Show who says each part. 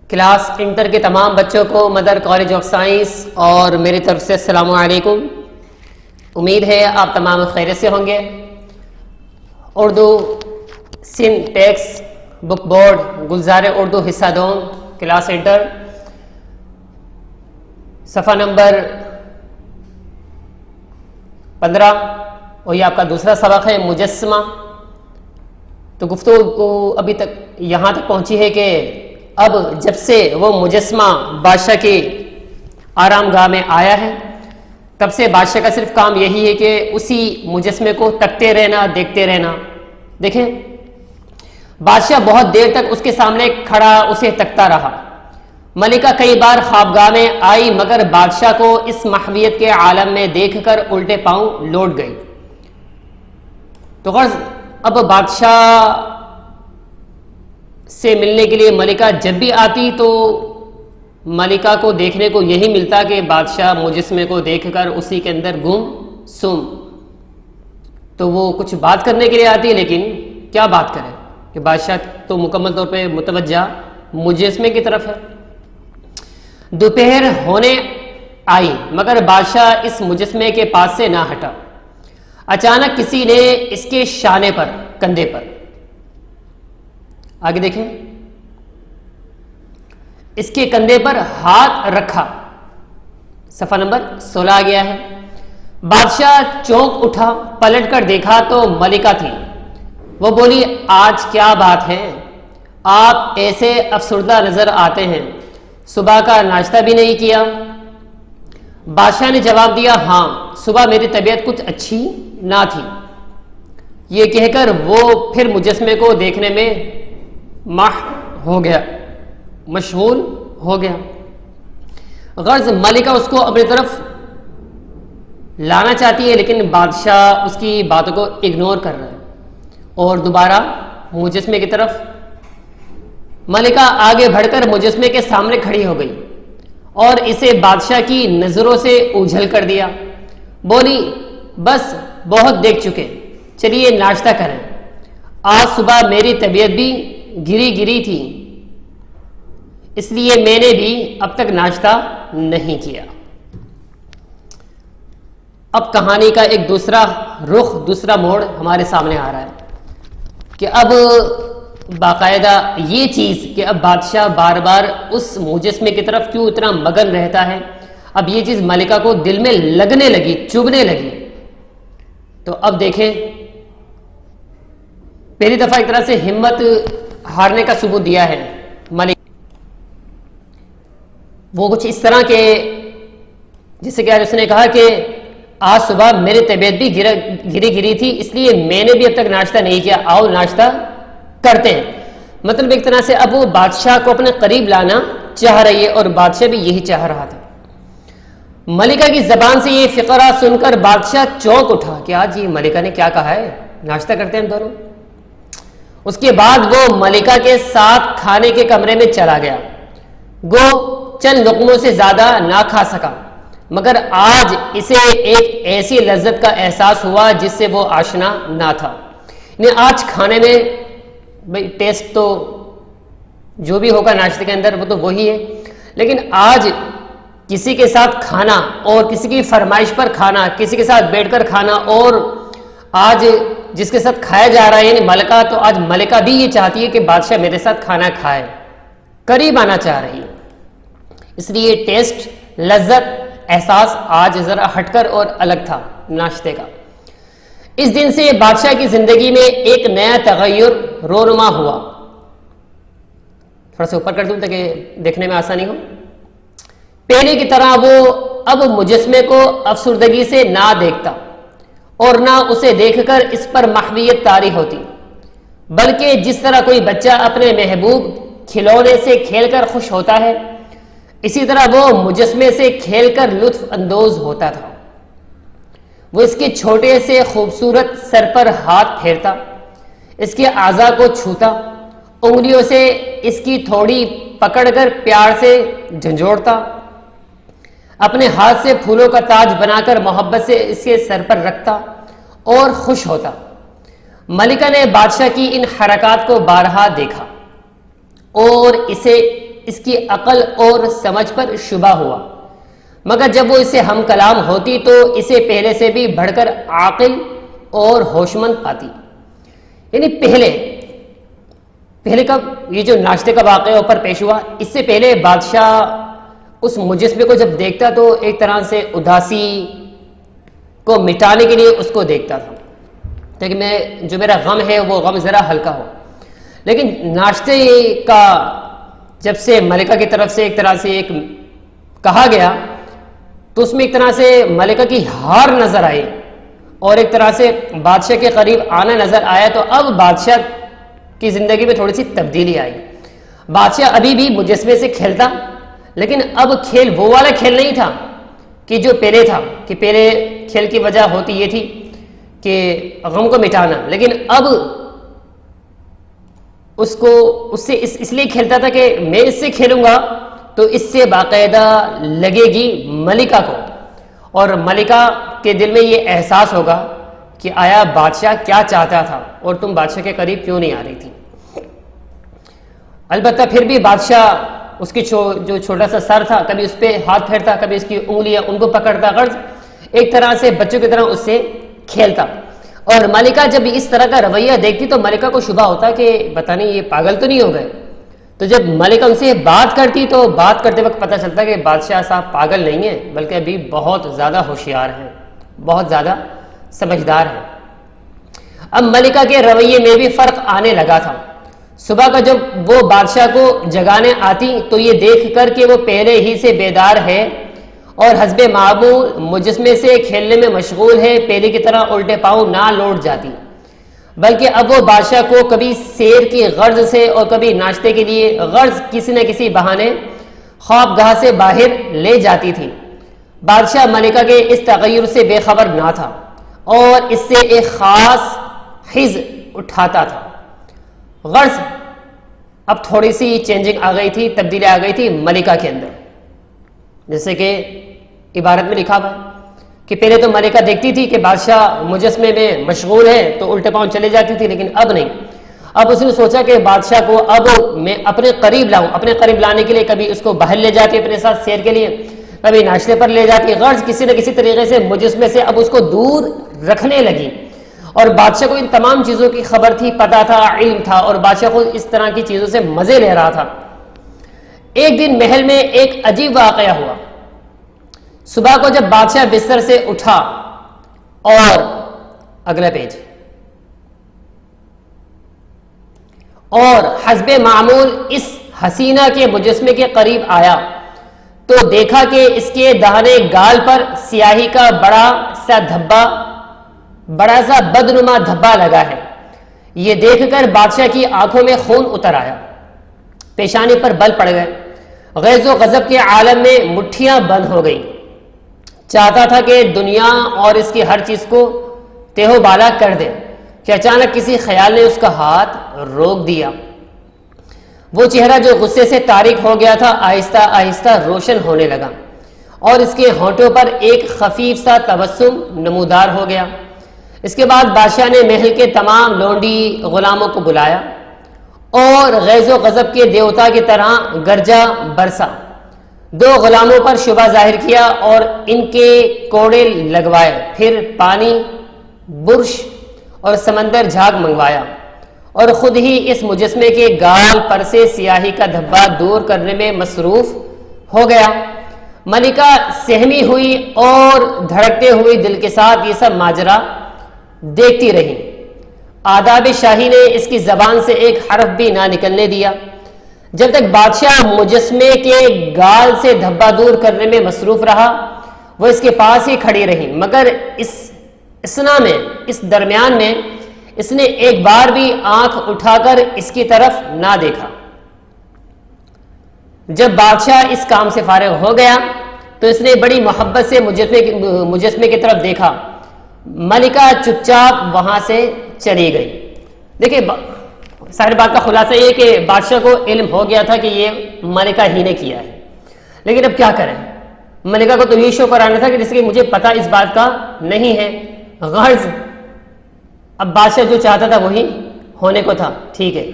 Speaker 1: Class inter کے تمام بچوں کو مدر کالج آف سائنس اور میری طرف سے السلام علیکم۔ امید ہے آپ تمام خیریت سے ہوں گے۔ Urdu Sindh text book board Gulzar Urdu حصہ دوم کلاس انٹر صفحہ نمبر 15 اور یہ آپ کا دوسرا سبق ہے مجسمہ۔ تو گفتگو ابھی تک یہاں تک پہنچی ہے کہ اب جب سے وہ مجسمہ بادشاہ کے آرام گاہ میں آیا ہے تب سے بادشاہ کا صرف کام یہی ہے کہ اسی مجسمے کو تکتے رہنا، دیکھتے رہنا۔ دیکھیں بادشاہ بہت دیر تک اس کے سامنے کھڑا اسے تکتا رہا۔ ملکہ کئی بار خوابگاہ میں آئی مگر بادشاہ کو اس محویت کے عالم میں دیکھ کر الٹے پاؤں لوٹ گئی۔ تو غرض اب بادشاہ سے ملنے کے لیے ملکہ جب بھی آتی تو ملکہ کو دیکھنے کو یہی ملتا کہ بادشاہ مجسمے کو دیکھ کر اسی کے اندر گم سم۔ تو وہ کچھ بات کرنے کے لیے آتی لیکن کیا بات کرے کہ بادشاہ تو مکمل طور پہ متوجہ مجسمے کی طرف ہے۔ دوپہر ہونے آئی مگر بادشاہ اس مجسمے کے پاس سے نہ ہٹا۔ اچانک کسی نے اس کے شانے پر، کندھے پر، آگے دیکھیں، اس کے کندھے پر ہاتھ رکھا۔ صفحہ نمبر 16 گیا ہے۔ بادشاہ چونک اٹھا، پلٹ کر دیکھا تو ملکہ تھی۔ وہ بولی، آج کیا بات ہے؟ آپ ایسے افسردہ نظر آتے ہیں، صبح کا ناشتہ بھی نہیں کیا؟ بادشاہ نے جواب دیا، ہاں صبح میری طبیعت کچھ اچھی نہ تھی۔ یہ کہہ کر وہ پھر مجسمے کو دیکھنے میں مشغول ہو گیا۔ غرض ملکہ اس کو اپنی طرف لانا چاہتی ہے لیکن بادشاہ اس کی باتوں کو اگنور کر رہا ہے اور دوبارہ مجسمے کی طرف۔ ملکہ آگے بڑھ کر مجسمے کے سامنے کھڑی ہو گئی اور اسے بادشاہ کی نظروں سے اوجھل کر دیا۔ بولی، بس بہت دیکھ چکے، چلیے ناشتہ کریں۔ آج صبح میری طبیعت بھی گری تھی اس لیے میں نے بھی اب تک ناشتہ نہیں کیا۔ اب کہانی کا ایک دوسرا رخ، دوسرا موڑ ہمارے سامنے آ رہا ہے کہ اب باقاعدہ یہ چیز کہ اب بادشاہ بار بار اس مجسمے کی طرف کیوں اتنا مگن رہتا ہے، اب یہ چیز ملکہ کو دل میں لگنے لگی، چبھنے لگی۔ تو اب دیکھیں پہلی دفعہ ایک طرح سے ہمت ہارنے کا ثبوت دیا ہے ملک۔ وہ کچھ اس طرح کے جیسے کہ اس نے کہا کہ آج صبح میری طبیعت بھی گری تھی اس لیے میں نے بھی اب تک ناشتہ نہیں کیا، آؤ ناشتہ کرتے ہیں۔ مطلب ایک طرح سے اب وہ بادشاہ کو اپنے قریب لانا چاہ رہی ہے اور بادشاہ بھی یہی چاہ رہا تھا۔ ملکہ کی زبان سے یہ فقرہ سن کر بادشاہ چونک اٹھا کہ آج یہ ملکہ نے کیا کہا ہے، ناشتہ کرتے ہیں ہم دونوں۔ اس کے بعد وہ ملکہ کے ساتھ کھانے کے کمرے میں چلا گیا۔ گو چند لقموں سے زیادہ نہ کھا سکا مگر آج اسے ایک ایسی لذت کا احساس ہوا جس سے وہ آشنا نہ تھا۔ آج کھانے میں بھئی ٹیسٹ تو جو بھی ہوگا ناشتے کے اندر وہ تو وہی ہے، لیکن آج کسی کے ساتھ کھانا اور کسی کی فرمائش پر کھانا، کسی کے ساتھ بیٹھ کر کھانا، اور آج جس کے ساتھ کھایا جا رہا ہے یعنی ملکہ، تو آج ملکہ بھی یہ چاہتی ہے کہ بادشاہ میرے ساتھ کھانا کھائے، قریب آنا چاہ رہی ہے۔ اس لیے ٹیسٹ، لذت، احساس آج ذرا ہٹ کر اور الگ تھا ناشتے کا۔ اس دن سے بادشاہ کی زندگی میں ایک نیا تغیر رونما ہوا۔ تھوڑا سا اوپر کر دوں تاکہ دیکھنے میں آسانی ہو۔ پہلے کی طرح وہ اب مجسمے کو افسردگی سے نہ دیکھتا اور نہ اسے دیکھ کر اس پر محویت طاری ہوتی، بلکہ جس طرح کوئی بچہ اپنے محبوب کھلونے سے کھیل کر خوش ہوتا ہے اسی طرح وہ مجسمے سے کھیل کر لطف اندوز ہوتا تھا۔ وہ اس کے چھوٹے سے خوبصورت سر پر ہاتھ پھیرتا، اس کے اعضاء کو چھوتا، انگلیوں سے اس کی تھوڑی پکڑ کر پیار سے جھنجھوڑتا، اپنے ہاتھ سے پھولوں کا تاج بنا کر محبت سے اس کے سر پر رکھتا اور خوش ہوتا۔ ملکہ نے بادشاہ کی ان حرکات کو بارہا دیکھا اور اسے اس کی عقل اور سمجھ پر شبہ ہوا، مگر جب وہ اس سے ہم کلام ہوتی تو اسے پہلے سے بھی بڑھ کر عاقل اور ہوشمند پاتی۔ یعنی پہلے کب یہ جو ناشتے کا واقعہ اوپر پیش ہوا، اس سے پہلے بادشاہ اس مجسمے کو جب دیکھتا تو ایک طرح سے اداسی کو مٹانے کے لیے اس کو دیکھتا تھا تاکہ جو میرا غم ہے وہ غم ذرا ہلکا ہو۔ لیکن ناشتے کا جب سے ملکہ کی طرف سے ایک طرح سے ایک کہا گیا تو اس میں ایک طرح سے ملکہ کی ہار نظر آئی اور ایک طرح سے بادشاہ کے قریب آنا نظر آیا، تو اب بادشاہ کی زندگی میں تھوڑی سی تبدیلی آئی۔ بادشاہ ابھی بھی مجسمے سے کھیلتا، لیکن اب کھیل وہ والا کھیل نہیں تھا کہ جو پہلے تھا، کہ پہلے کھیل کی وجہ ہوتی یہ تھی کہ غم کو مٹانا، لیکن اب اس سے اس لیے کھیلتا تھا کہ میں اس سے کھیلوں گا تو اس سے باقاعدہ لگے گی ملکہ کو، اور ملکہ کے دل میں یہ احساس ہوگا کہ آیا بادشاہ کیا چاہتا تھا اور تم بادشاہ کے قریب کیوں نہیں آ رہی تھی۔ البتہ پھر بھی بادشاہ اس کی جو چھوٹا سا سر تھا، کبھی اس پہ ہاتھ پھیرتا، کبھی اس کی انگلیاں ان کو پکڑتا، غرض ایک طرح سے بچوں کی طرح اس سے کھیلتا۔ اور ملکہ جب اس طرح کا رویہ دیکھتی تو ملکہ کو شبہ ہوتا کہ پتہ نہیں یہ پاگل تو نہیں ہو گئے۔ تو جب ملکہ ان سے بات کرتی تو بات کرتے وقت پتہ چلتا کہ بادشاہ صاحب پاگل نہیں ہے، بلکہ ابھی بہت زیادہ ہوشیار ہیں، بہت زیادہ سمجھدار ہیں۔ اب ملکہ کے رویے میں بھی فرق آنے لگا تھا۔ صبح کا جب وہ بادشاہ کو جگانے آتی تو یہ دیکھ کر کہ وہ پہلے ہی سے بیدار ہے اور حسب معمول مجسمے سے کھیلنے میں مشغول ہے، پہلے کی طرح الٹے پاؤں نہ لوٹ جاتی، بلکہ اب وہ بادشاہ کو کبھی سیر کی غرض سے اور کبھی ناشتے کے لیے غرض کسی نہ کسی بہانے خوابگاہ سے باہر لے جاتی تھی۔ بادشاہ ملکہ کے اس تغیر سے بے خبر نہ تھا اور اس سے ایک خاص حز اٹھاتا تھا۔ غرض اب تھوڑی سی چینجنگ آ گئی تھی، تبدیلی آ گئی تھی ملکہ کے اندر، جیسے کہ عبارت میں لکھا ہوا کہ پہلے تو ملکہ دیکھتی تھی کہ بادشاہ مجسمے میں مشغول ہے تو الٹے پاؤں چلے جاتی تھی، لیکن اب نہیں۔ اب اس نے سوچا کہ بادشاہ کو اب میں اپنے قریب لاؤں، اپنے قریب لانے کے لیے کبھی اس کو باہر لے جاتی اپنے ساتھ سیر کے لیے، کبھی ناشتے پر لے جاتی، غرض کسی نہ کسی طریقے سے مجسمے سے اب اس کو دور رکھنے لگی۔ اور بادشاہ کو ان تمام چیزوں کی خبر تھی، پتہ تھا، علم تھا، اور بادشاہ خود اس طرح کی چیزوں سے مزے لے رہا تھا۔ ایک دن محل میں ایک عجیب واقعہ ہوا۔ صبح کو جب بادشاہ بستر سے اٹھا اور اگلا پیج اور حسب معمول اس حسینہ کے مجسمے کے قریب آیا تو دیکھا کہ اس کے دہنے گال پر سیاہی کا بڑا سا بدنما دھبا لگا ہے۔ یہ دیکھ کر بادشاہ کی آنکھوں میں خون اتر آیا، پیشانی پر بل پڑ گئے، غیظ و غضب کے عالم میں مٹھیاں بند ہو گئی۔ چاہتا تھا کہ دنیا اور اس کی ہر چیز کو تہو بالا کر دے کہ اچانک کسی خیال نے اس کا ہاتھ روک دیا۔ وہ چہرہ جو غصے سے تاریک ہو گیا تھا آہستہ آہستہ روشن ہونے لگا اور اس کے ہونٹوں پر ایک خفیف سا تبسم نمودار ہو گیا۔ اس کے بعد بادشاہ نے محل کے تمام لونڈی غلاموں کو بلایا اور غیظ و غضب کے دیوتا کی طرح گرجا برسا، دو غلاموں پر شبہ ظاہر کیا اور ان کے کوڑے لگوائے، پھر پانی، برش اور سمندر جھاگ منگوایا اور خود ہی اس مجسمے کے گال پر سے سیاہی کا دھبا دور کرنے میں مصروف ہو گیا۔ ملکہ سہمی ہوئی اور دھڑکتے ہوئے دل کے ساتھ یہ سب ماجرا دیکھتی رہی۔ آداب شاہی نے اس کی زبان سے ایک حرف بھی نہ نکلنے دیا۔ جب تک بادشاہ مجسمے کے گال سے دھبا دور کرنے میں مصروف رہا وہ اس کے پاس ہی کھڑی رہی، مگر اس درمیان میں اس نے ایک بار بھی آنکھ اٹھا کر اس کی طرف نہ دیکھا۔ جب بادشاہ اس کام سے فارغ ہو گیا تو اس نے بڑی محبت سے مجسمے کی طرف دیکھا۔ ملکہ چپ چاپ وہاں سے چلی گئی۔ دیکھیں ساری بات کا خلاصہ یہ کہ بادشاہ کو علم ہو گیا تھا کہ یہ ملکہ ہی نے کیا ہے، لیکن اب کیا کریں، ملکہ کو تو یہ شو کرانا تھا کہ جس کہ مجھے پتہ اس بات کا نہیں ہے، غرض اب بادشاہ جو چاہتا تھا وہی ہونے کو تھا۔ ٹھیک ہے۔